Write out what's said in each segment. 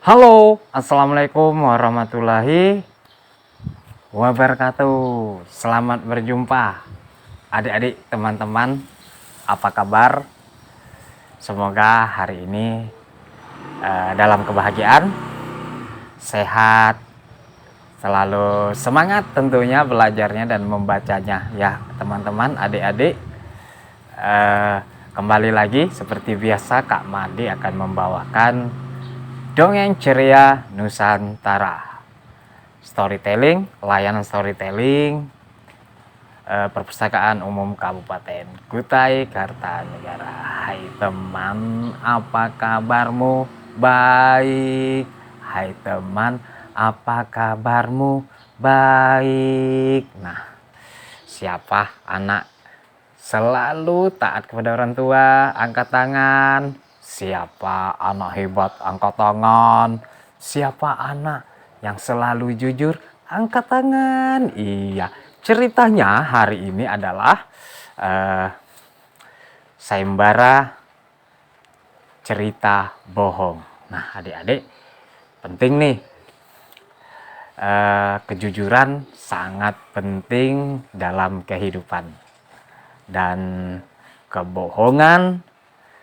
Halo, assalamualaikum warahmatullahi wabarakatuh. Selamat berjumpa, adik-adik, teman-teman. Apa kabar? Semoga hari ini dalam kebahagiaan, sehat, selalu semangat tentunya belajarnya dan membacanya ya, teman-teman, adik-adik. Kembali lagi seperti biasa, Kak Madi akan membawakan dongeng ceria Nusantara. Storytelling, layanan storytelling, Perpustakaan Umum Kabupaten Kutai Kartanegara. Hai teman, apa kabarmu? Baik. Hai teman, apa kabarmu? Baik. Nah, siapa anak selalu taat kepada orang tua? Angkat tangan. Siapa anak hebat? Angkat tangan. Siapa anak yang selalu jujur? Angkat tangan. Iya, ceritanya hari ini adalah sayembara cerita bohong. Nah, adik-adik, penting nih, kejujuran sangat penting dalam kehidupan, dan kebohongan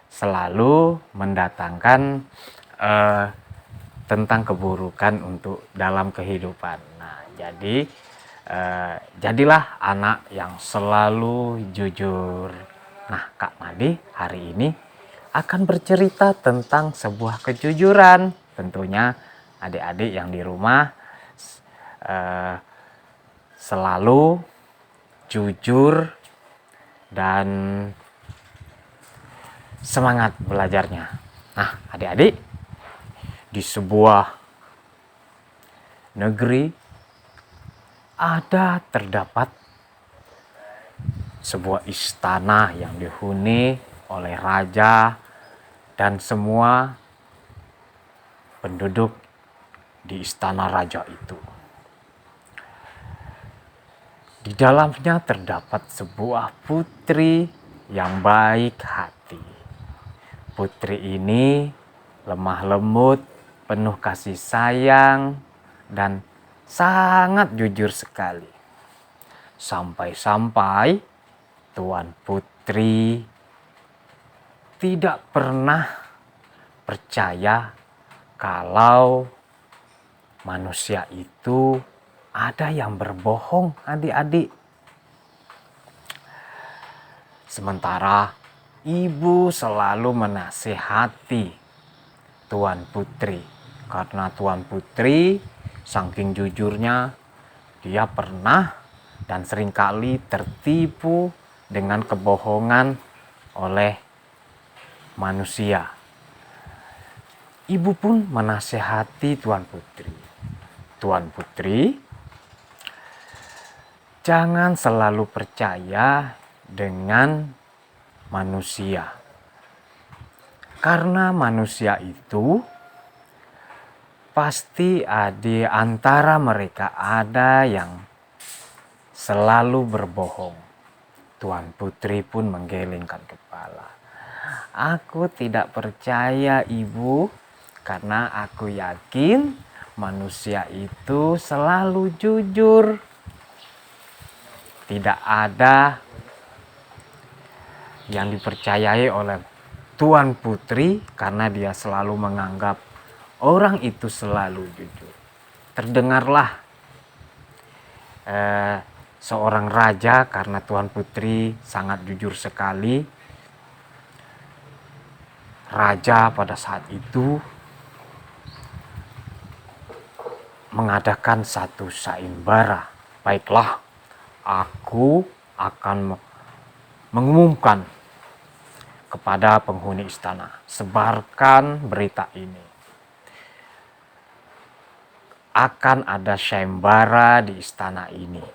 selalu mendatangkan tentang keburukan untuk dalam kehidupan. Nah, jadi jadilah anak yang selalu jujur. Nah, Kak Madi hari ini akan bercerita tentang sebuah kejujuran. Tentunya adik-adik yang di rumah selalu jujur dan semangat belajarnya. Nah, adik-adik, di sebuah negeri terdapat sebuah istana yang dihuni oleh raja dan semua penduduk di istana raja itu. Di dalamnya terdapat sebuah putri yang baik hati. Putri ini lemah lembut, penuh kasih sayang, dan sangat jujur sekali. Sampai-sampai Tuan Putri tidak pernah percaya kalau manusia itu ada yang berbohong, adik-adik. Sementara ibu selalu menasihati Tuan Putri, karena Tuan Putri saking jujurnya, dia pernah dan seringkali tertipu dengan kebohongan oleh manusia. Ibu pun menasihati Tuan Putri. Tuan Putri, jangan selalu percaya dengan manusia. Karena manusia itu pasti di antara mereka ada yang selalu berbohong. Tuan Putri pun menggelengkan kepala. Aku tidak percaya, Ibu, karena aku yakin manusia itu selalu jujur. Tidak ada yang dipercayai oleh Tuan Putri karena dia selalu menganggap orang itu selalu jujur. Terdengarlah seorang raja, karena Tuan Putri sangat jujur sekali. Raja pada saat itu mengadakan satu sayembara. Baiklah, aku akan mengumumkan kepada penghuni istana, sebarkan berita ini. Akan ada sayembara di istana ini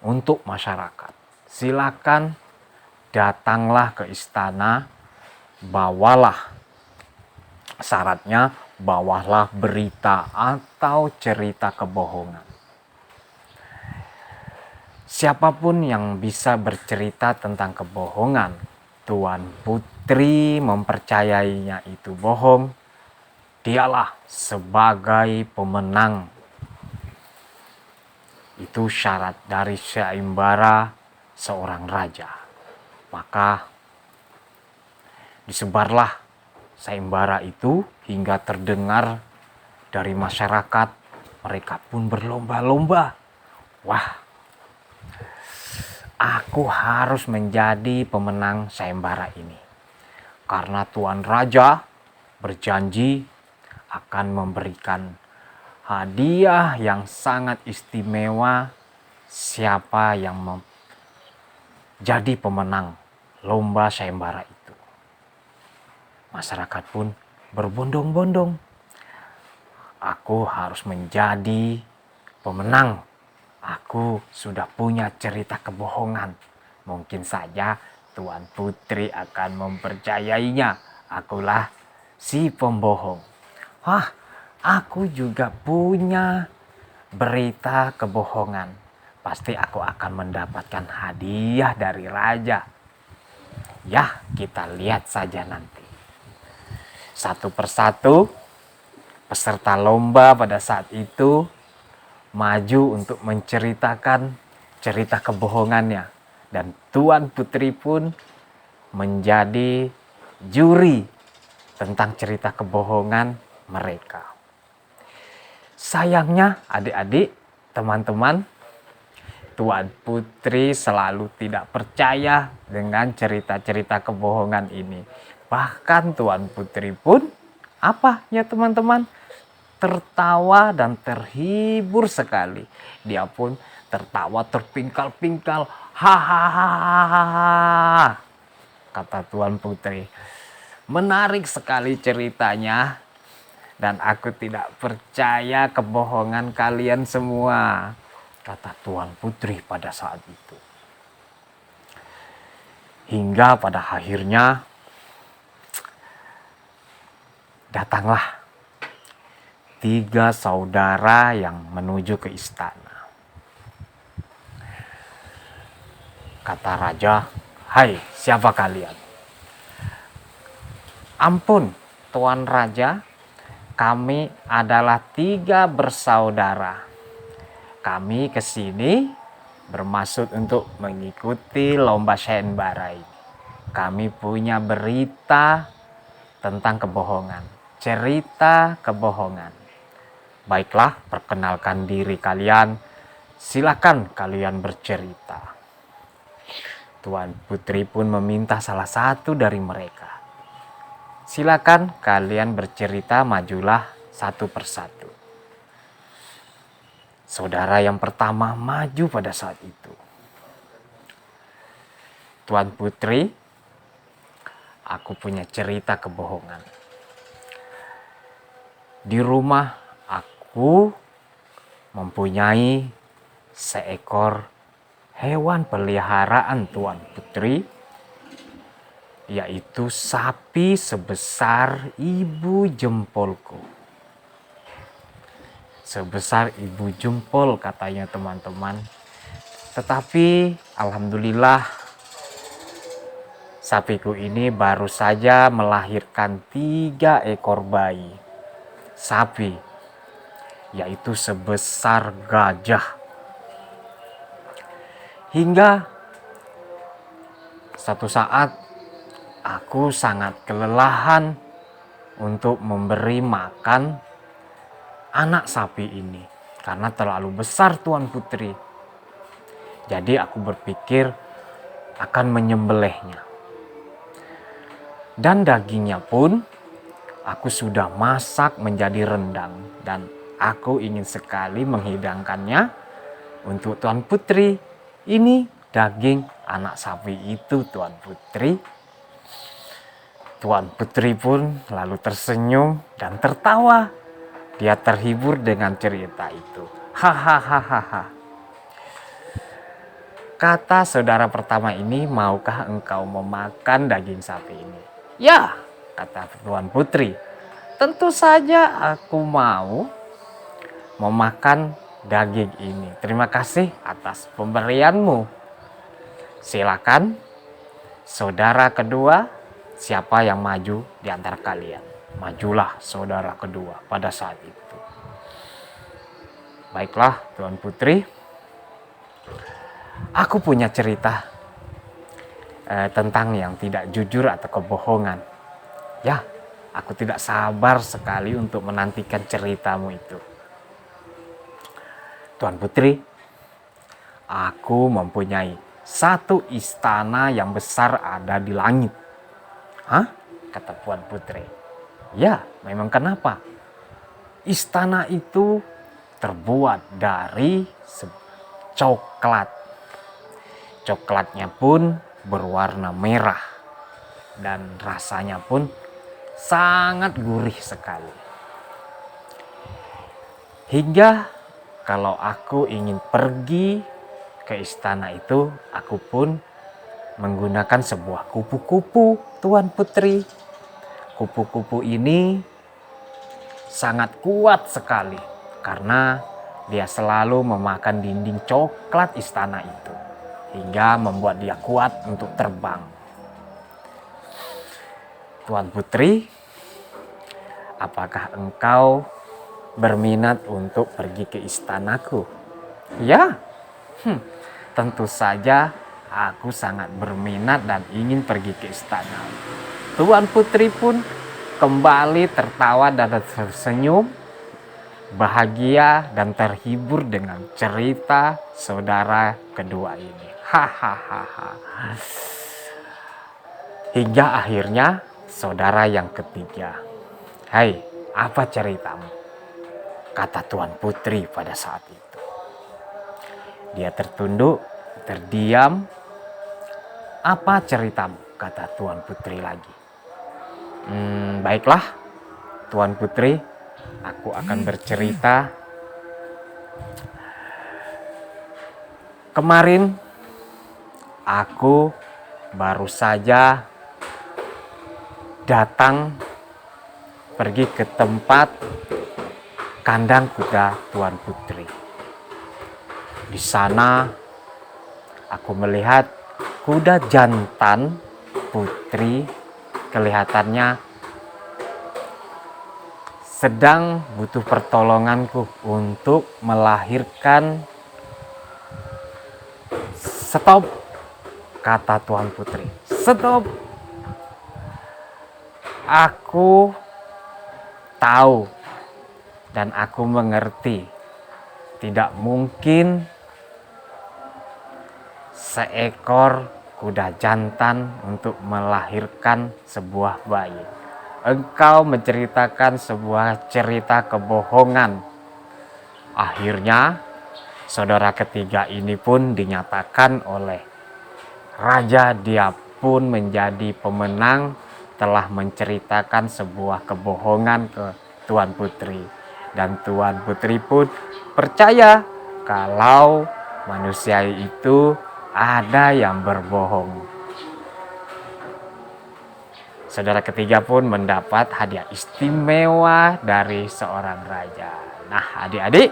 untuk masyarakat. Silakan datanglah ke istana, bawalah syaratnya, bawalah berita atau cerita kebohongan. Siapapun yang bisa bercerita tentang kebohongan, Tuan Putri mempercayainya itu bohong, dialah sebagai pemenang. Itu syarat dari sayembara seorang raja. Maka disebarlah sayembara itu hingga terdengar dari masyarakat. Mereka pun berlomba-lomba. Wah, aku harus menjadi pemenang sayembara ini. Karena Tuan Raja berjanji akan memberikan hadiah yang sangat istimewa siapa yang menjadi pemenang lomba sayembara itu. Masyarakat pun berbondong-bondong. Aku harus menjadi pemenang. Aku sudah punya cerita kebohongan. Mungkin saja Tuan Putri akan mempercayainya. Akulah si pembohong. Wah, aku juga punya berita kebohongan. Pasti aku akan mendapatkan hadiah dari raja. Ya, kita lihat saja nanti. Satu persatu peserta lomba pada saat itu maju untuk menceritakan cerita kebohongannya. Dan Tuan Putri pun menjadi juri tentang cerita kebohongan mereka. Sayangnya adik-adik, teman-teman, Tuan Putri selalu tidak percaya dengan cerita-cerita kebohongan ini. Bahkan Tuan Putri pun, apa ya teman-teman? Tertawa dan terhibur sekali. Dia pun tertawa terpingkal-pingkal. Hahaha, kata Tuan Putri. Menarik sekali ceritanya. Dan aku tidak percaya kebohongan kalian semua, kata Tuan Putri pada saat itu. Hingga pada akhirnya datanglah 3 saudara yang menuju ke istana. Kata raja, "Hai, siapa kalian?" "Ampun, Tuan Raja, kami adalah 3 bersaudara. Kami kesini bermaksud untuk mengikuti lomba sayembara ini. Kami punya berita tentang kebohongan, cerita kebohongan." "Baiklah, perkenalkan diri kalian. Silakan kalian bercerita." Tuan Putri pun meminta salah satu dari mereka. "Silakan kalian bercerita, majulah satu persatu." Saudara yang pertama maju pada saat itu. "Tuan Putri, aku punya cerita kebohongan. Di rumah aku mempunyai seekor hewan peliharaan, Tuan Putri, yaitu sapi sebesar ibu jempolku." Sebesar ibu jempol katanya teman-teman. Tetapi alhamdulillah sapiku ini baru saja melahirkan 3 ekor bayi sapi, yaitu sebesar gajah. Hingga satu saat aku sangat kelelahan untuk memberi makan anak sapi ini karena terlalu besar, Tuan Putri. Jadi aku berpikir akan menyembelihnya. Dan dagingnya pun aku sudah masak menjadi rendang dan aku ingin sekali menghidangkannya untuk Tuan Putri. Ini daging anak sapi itu, Tuan Putri. Tuan Putri pun lalu tersenyum dan tertawa. Dia terhibur dengan cerita itu. Hahaha. Kata saudara pertama ini, "Maukah engkau memakan daging sapi ini?" "Ya," kata Tuan Putri. "Tentu saja aku mau memakan daging ini. Terima kasih atas pemberianmu. Silakan saudara kedua, siapa yang maju di antara kalian?" majulah saudara kedua pada saat itu. Baiklah Tuan Putri, aku punya cerita tentang yang tidak jujur atau kebohongan. Ya, aku tidak sabar sekali untuk menantikan ceritamu itu. Tuan Putri, aku mempunyai satu istana yang besar ada di langit. Hah? Kata Tuan Putri. Ya, memang kenapa? Istana itu terbuat dari coklat. Coklatnya pun berwarna merah dan rasanya pun sangat gurih sekali. Hingga kalau aku ingin pergi ke istana itu, aku pun menggunakan sebuah kupu-kupu, Tuan Putri. Kupu-kupu ini sangat kuat sekali karena dia selalu memakan dinding coklat istana itu, hingga membuat dia kuat untuk terbang. Tuan Putri, apakah engkau berminat untuk pergi ke istanaku? Ya, tentu saja aku sangat berminat dan ingin pergi ke istana. Tuan Putri pun kembali tertawa dan tersenyum, bahagia dan terhibur dengan cerita saudara kedua ini. Hahaha. Hingga akhirnya saudara yang ketiga. Hai, apa ceritamu? Kata Tuan Putri pada saat itu. Dia tertunduk, terdiam. Apa ceritamu? Kata Tuan Putri lagi. Baiklah, Tuan Putri, aku akan bercerita. Kemarin aku baru saja datang pergi ke tempat kandang kuda Tuan Putri. Di sana aku melihat kuda jantan Putri kelihatannya sedang butuh pertolonganku untuk melahirkan. Stop, kata Tuan Putri. Stop. Aku tahu dan aku mengerti, tidak mungkin seekor kuda jantan untuk melahirkan sebuah bayi. Engkau menceritakan sebuah cerita kebohongan. Akhirnya saudara ketiga ini pun dinyatakan oleh raja, dia pun menjadi pemenang, telah menceritakan sebuah kebohongan ke Tuan Putri. Dan Tuan Putri pun percaya kalau manusia itu ada yang berbohong. Saudara ketiga pun mendapat hadiah istimewa dari seorang raja. Nah, adik-adik,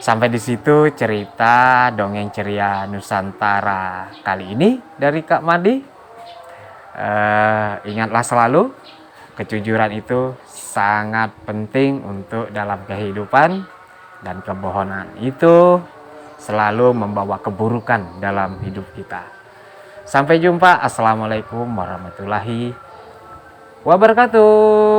sampai di situ cerita dongeng ceria Nusantara kali ini dari Kak Madi. Ingatlah selalu, kejujuran itu sangat penting untuk dalam kehidupan, dan kebohongan itu selalu membawa keburukan dalam hidup kita. Sampai jumpa. Assalamualaikum warahmatullahi wabarakatuh.